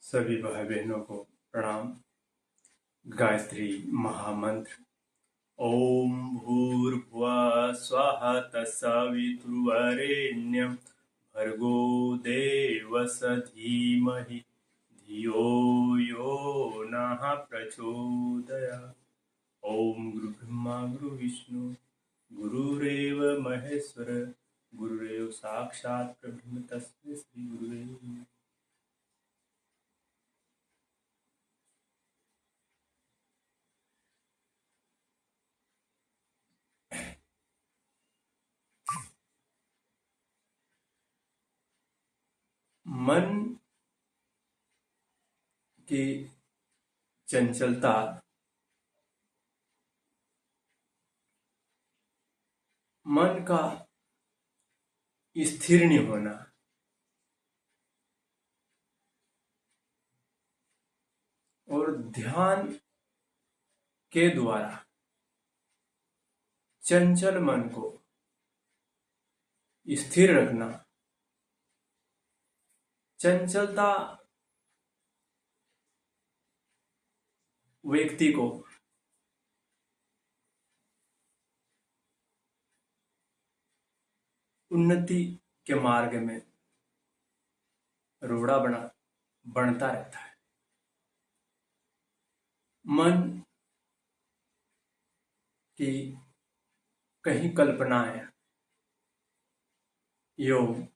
सभी भाई बहनों को प्रणाम। गायत्री महामंत्र। ओम भूर्भुवः स्वः तत्सवितुर्वरेण्यं भर्गो देवस्य धीमहि धियो यो नः प्रचोदयात्। ओम गुरुब्रह्मा गुरुविष्णु गुरुरेव महेश्वर गुरुरेव साक्षात् परब्रह्म तस्मै श्री गुरुवे नमः। मन की चंचलता, मन का स्थिर नहीं होना और ध्यान के द्वारा चंचल मन को स्थिर रखना। चंचलता व्यक्ति को उन्नति के मार्ग में रोड़ा बनता रहता है। मन की कहीं कल्पनाएं योग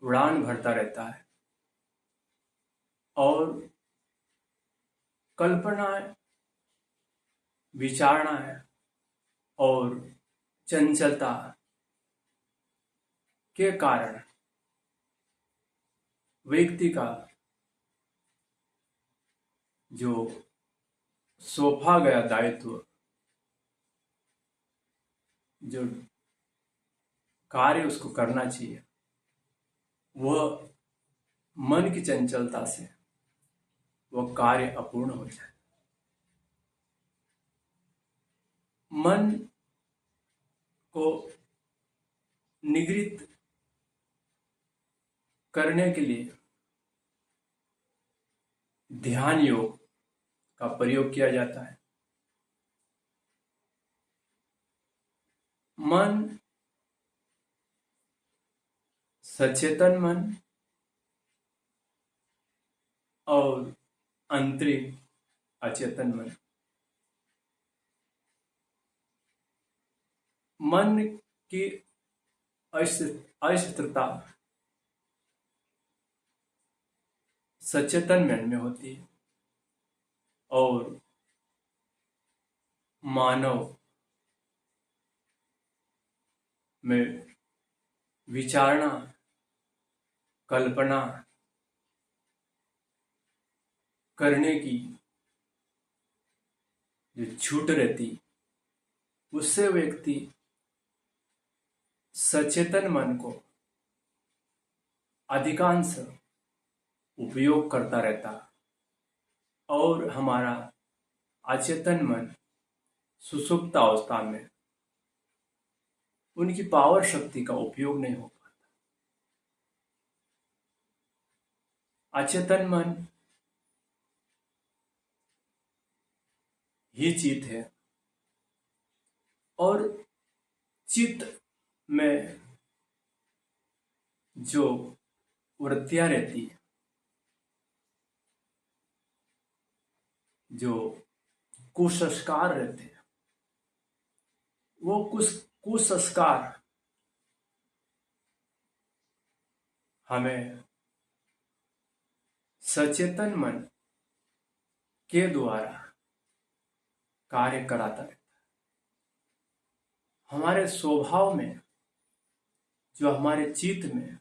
उड़ान भरता रहता है और कल्पनाएं, विचारणाएं और चंचलता के कारण व्यक्ति का जो सौंपा गया दायित्व, जो कार्य उसको करना चाहिए, वह मन की चंचलता से वह कार्य अपूर्ण हो जाए। मन को निगृहित करने के लिए ध्यान योग का प्रयोग किया जाता है। मन, सचेतन मन और आंतरिक अचेतन मन। मन की अस्थिरता सचेतन मन में होती है और मानव में विचारणा, कल्पना करने की जो छूट रहती, उससे व्यक्ति सचेतन मन को अधिकांश उपयोग करता रहता और हमारा अचेतन मन सुषुप्त अवस्था में उनकी पावर शक्ति का उपयोग नहीं हो पाता। अचेतन मन ही चित है और चित्त में जो वृत्तियां रहती है, जो कुसंस्कार रहते हैं, वो कुसंस्कार हमें सचेतन मन के द्वारा कार्य कराता रहता है। हमारे स्वभाव में, जो हमारे चित्त में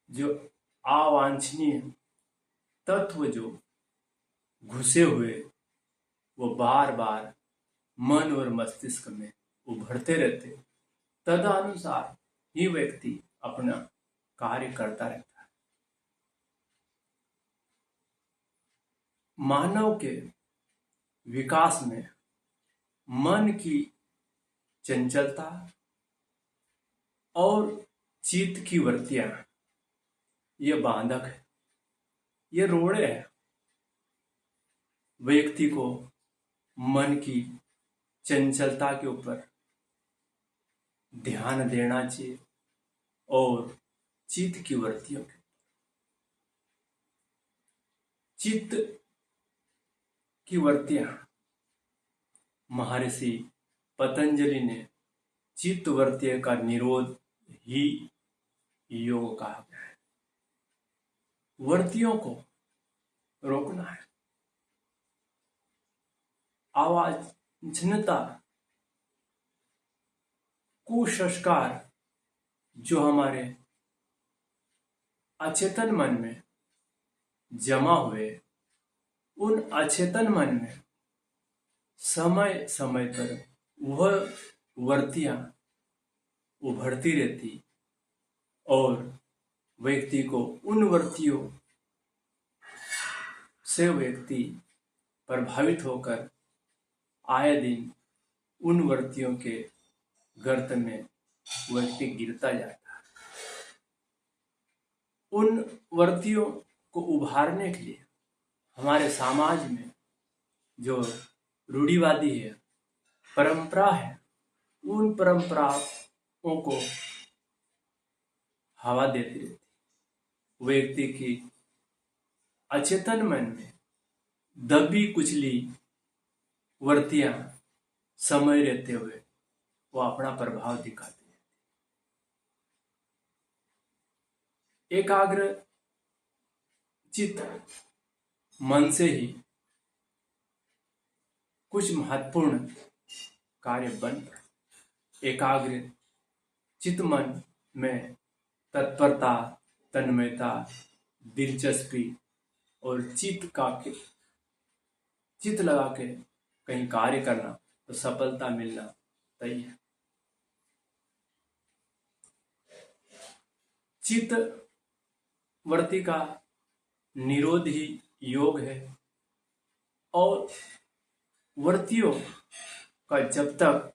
जो अवांछनीय तत्व जो घुसे हुए, वो बार बार मन और मस्तिष्क में उभरते रहते, तदनुसार ही व्यक्ति अपना कार्य करता रहता है। मानव के विकास में मन की चंचलता और चित्त की वृत्तियां ये बांधक है। ये रोड़े हैं। व्यक्ति को मन की चंचलता के ऊपर ध्यान देना चाहिए और चित्त की वृत्तियों के चित्त की वृत्तियां महर्षि पतंजलि ने चित्त वृत्तियों का निरोध ही योग कहा गया है। वृत्तियों को रोकना है। आवाजनता, कुसंस्कार जो हमारे अचेतन मन में जमा हुए, उन अचेतन मन में समय समय पर वह वृत्तियां उभरती रहती और व्यक्ति को उन वृत्तियों से व्यक्ति प्रभावित होकर आए दिन उन वृत्तियों के गर्त में व्यक्ति गिरता जाता है। उन वृत्तियों को उभारने के लिए हमारे समाज में जो रूढ़िवादी है, परंपरा है, उन परंपराओं को हवा देती रहती। व्यक्ति की अचेतन मन में दबी कुचली वृत्तियां समय रहते हुए वो अपना प्रभाव दिखाती है। एकाग्र चित्त मन से ही कुछ महत्वपूर्ण कार्य बन पड़े। एकाग्र चित्त मन में तत्परता, तन्मयता, दिलचस्पी और चित्त लगा के कहीं कार्य करना तो सफलता मिलना तय है। चित्त वृत्ति का निरोध ही योग है और वृत्तियों का जब तक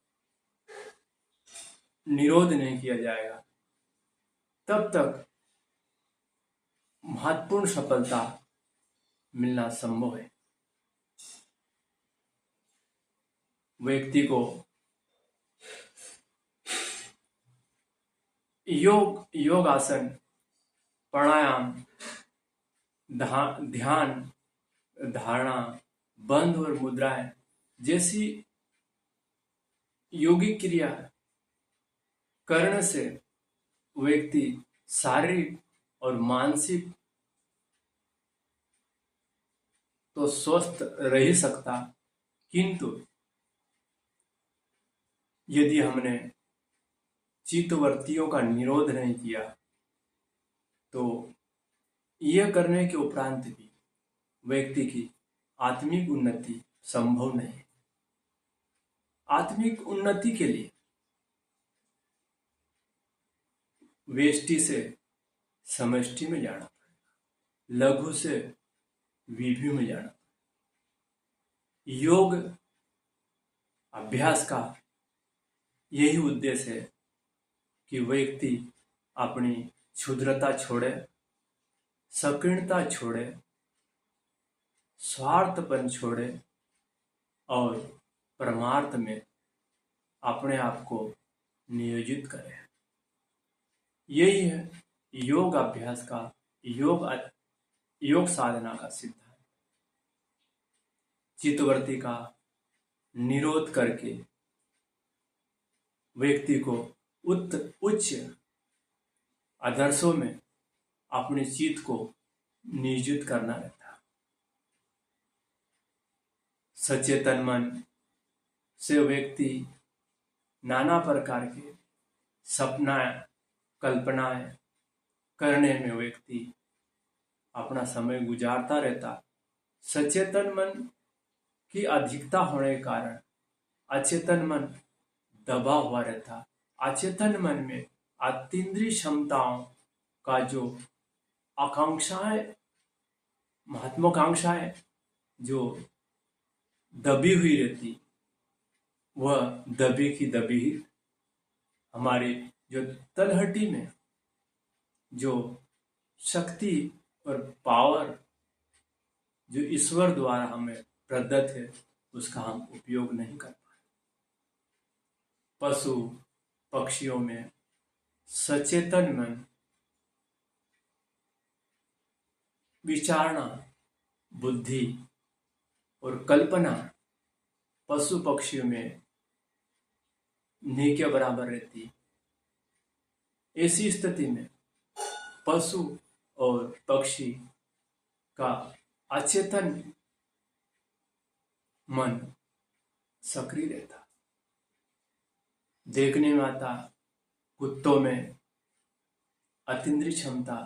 निरोध नहीं किया जाएगा तब तक महत्वपूर्ण सफलता मिलना संभव है। व्यक्ति को योगासन, प्राणायाम, ध्यान, धारणा, बंध और मुद्राएं जैसी योगिक क्रिया करने से व्यक्ति शारीरिक और मानसिक तो स्वस्थ रह ही सकता, किंतु यदि हमने चित्तवृत्तियों का निरोध नहीं किया तो यह करने के उपरांत भी व्यक्ति की आत्मिक उन्नति संभव नहीं है। आत्मिक उन्नति के लिए व्यष्टि से समष्टि में जाना पड़ेगा, लघु से विभु में जाना पड़ेगा। योग अभ्यास का यही उद्देश्य है कि व्यक्ति अपनी क्षुद्रता छोड़े, संकीर्णता छोड़े, स्वार्थपन छोड़े और परमार्थ में अपने आप को नियोजित करे। यही है योग अभ्यास का, योग साधना का सिद्धांत। चित्तवृत्ति का निरोध करके व्यक्ति को उच्च आदर्शों में अपने चित्त को नियोजित करना रहता है। सचेतन मन से व्यक्ति नाना प्रकार के सपनाएं, कल्पनाएं करने में व्यक्ति अपना समय गुजारता रहता। सचेतन मन की अधिकता होने के कारण अचेतन मन दबा हुआ रहता। अचेतन मन में अतीन्द्रिय क्षमताओं का जो आकांक्षाएं, महत्वाकांक्षाएं जो दबी हुई रहती, वह दबी की दबी ही हमारी जो तलहटी में जो शक्ति और पावर जो ईश्वर द्वारा हमें प्रदत्त है उसका हम उपयोग नहीं कर पाए। पशु पक्षियों में सचेतन मन, विचारणा, बुद्धि और कल्पना पशु पक्षियों में नहीं के बराबर रहती। ऐसी स्थिति में पशु और पक्षी का अचेतन मन सक्रिय रहता। देखने में आता कुत्तों में अतीन्द्रिय क्षमता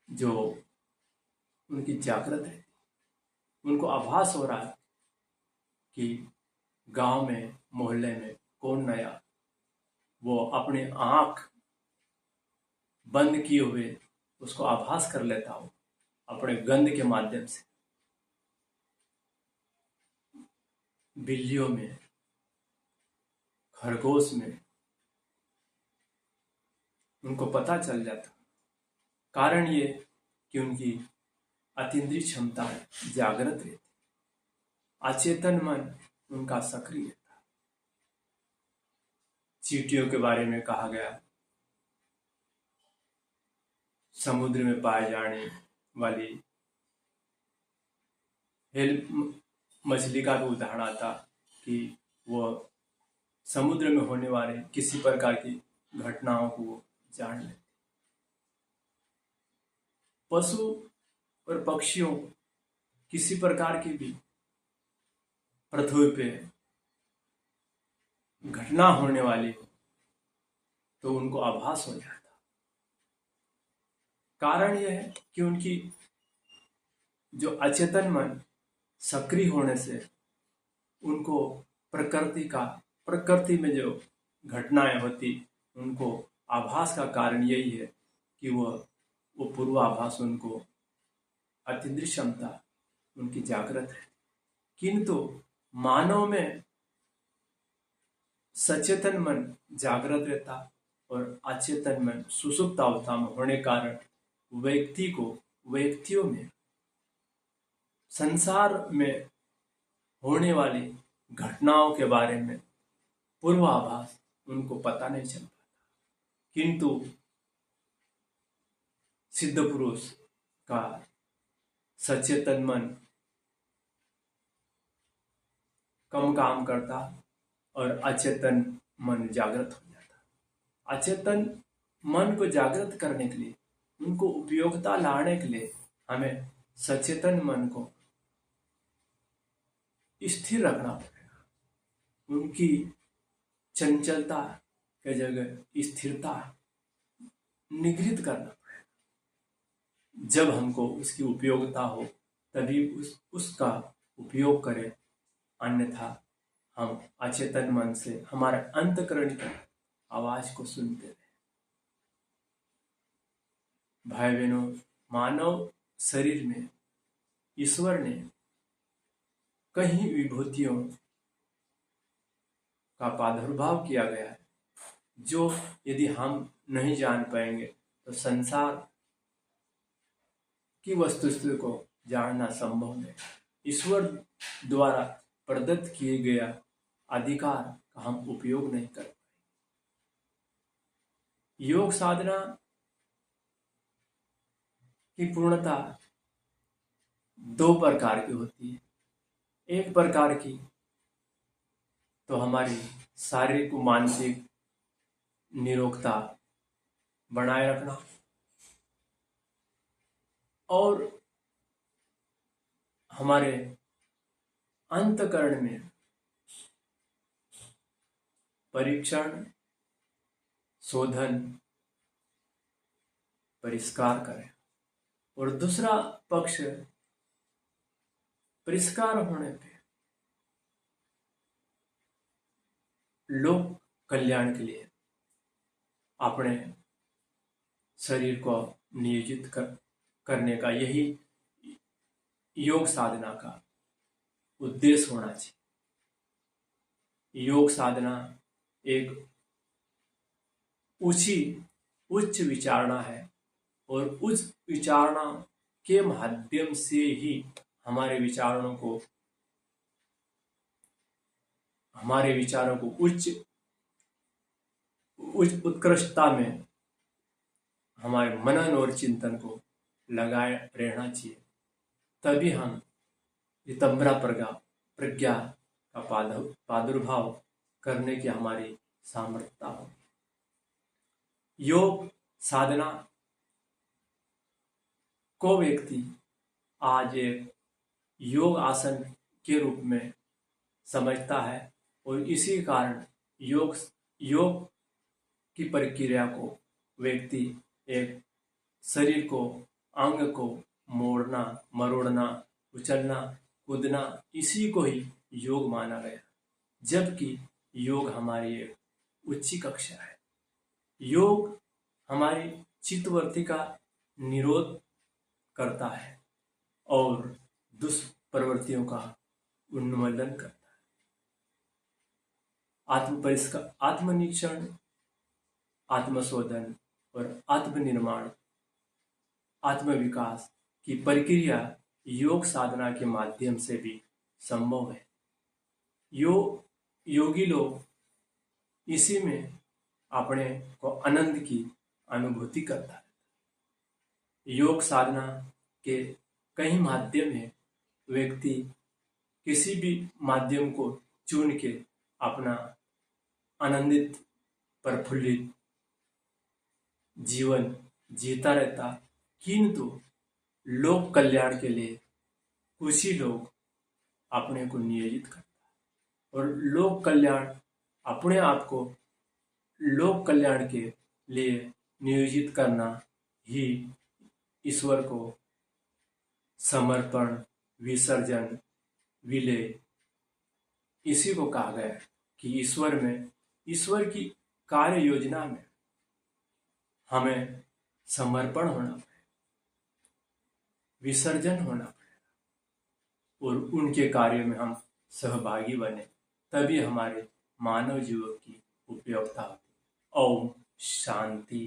जो उनकी जागृत है, उनको आभास हो रहा है कि गांव में मोहल्ले में कौन नया, वो अपने आंख बंद किए हुए उसको आभास कर लेता हो अपने गंध के माध्यम से। बिल्लियों में, खरगोश में उनको पता चल जाता। कारण ये कि उनकी अतीन्द्रिय क्षमता जागृत रहती, अचेतन मन उनका सक्रिय था। चींटियों के बारे में कहा गया, समुद्र में पाए जाने वाली हेल मछली का भी उदाहरण आता कि वह समुद्र में होने वाले किसी प्रकार की घटनाओं को जान लेते। पशु और पक्षियों किसी प्रकार की भी पृथ्वी पे घटना होने वाली हो तो उनको आभास हो जाता। कारण यह है कि उनकी जो अचेतन मन सक्रिय होने से उनको प्रकृति में जो घटनाएं होती उनको आभास का कारण यही है कि वो पूर्वाभास उनको अतीन्द्रिय क्षमता उनकी जागृत है। किंतु मानव में सचेतन मन जागृत रहता और अचेतन मन सुसुप्त अवस्था में होने कारण व्यक्तियों में संसार में होने वाली घटनाओं के बारे में पूर्वाभास उनको पता नहीं चल पाता। किंतु सिद्ध पुरुष का सचेतन मन कम काम करता और अचेतन मन जागृत हो जाता। अचेतन मन को जागृत करने के लिए, उनको उपयोगिता लाने के लिए हमें सचेतन मन को स्थिर रखना पड़ेगा। उनकी चंचलता के जगह स्थिरता निगृहित करना पड़ेगा। जब हमको उसकी उपयोगिता हो तभी उसका उपयोग करें, अन्यथा हम अचेतन मन से हमारे अंतःकरण की आवाज को सुनते रहे। भाई बहनों, मानव शरीर में ईश्वर ने कई विभूतियों का प्रादुर्भाव किया गया है, जो यदि हम नहीं जान पाएंगे तो संसार की वस्तुस्थिति को जानना संभव नहीं। ईश्वर द्वारा प्रदत्त किए गया अधिकार का हम उपयोग नहीं कर पाए। योग साधना की पूर्णता दो प्रकार की होती है। एक प्रकार की तो हमारी शारीरिक व मानसिक निरोगता बनाए रखना, और हमारे अंतःकरण में परीक्षण, शोधन, परिष्कार करें। और दूसरा पक्ष परिष्कार होने पे लोक कल्याण के लिए अपने शरीर को नियोजित करने का यही योग साधना का उद्देश्य होना चाहिए। योग साधना एक उच्च विचारणा है, और उस विचारणा के माध्यम से ही हमारे विचारों को उच्च उत्कृष्टता में हमारे मनन और चिंतन को लगाए रहना चाहिए। तभी हम रितंभरा प्रज्ञा का प्रादुर्भाव करने की हमारी सामर्थ्यता हो। योग साधना को व्यक्ति आज एक योग आसन के रूप में समझता है और इसी कारण योग की प्रक्रिया को व्यक्ति एक शरीर को, अंग को मोड़ना, मरोड़ना, उछलना, कूदना, इसी को ही योग माना गया, जबकि योग हमारी एक उच्च कक्षा है। योग हमारी चित्तवृत्ति का निरोध करता है और दुष्प्रवृत्तियों का उन्मूलन करता है। आत्मनिरीक्षण, आत्मशोधन और आत्मनिर्माण, आत्मविकास की प्रक्रिया योग साधना के माध्यम से भी संभव है। योगी लोग इसी में अपने को आनंद की अनुभूति करता है। योग साधना के कई माध्यम हैं। व्यक्ति किसी भी माध्यम को चुन के अपना आनंदित, प्रफुल्लित जीवन जीता रहता, किंतु लोक कल्याण के लिए कुछ ही लोग अपने को नियोजित करता और लोक कल्याण, अपने आप को लोक कल्याण के लिए नियोजित करना ही ईश्वर को समर्पण, विसर्जन, विलय, इसी को कहा गया है कि ईश्वर की कार्य योजना में हमें समर्पण होना पड़ेगा, विसर्जन होना पड़ेगा और उनके कार्य में हम सहभागी बने, तभी हमारे मानव जीवन की उपयोगिता होती है। ओम शांति।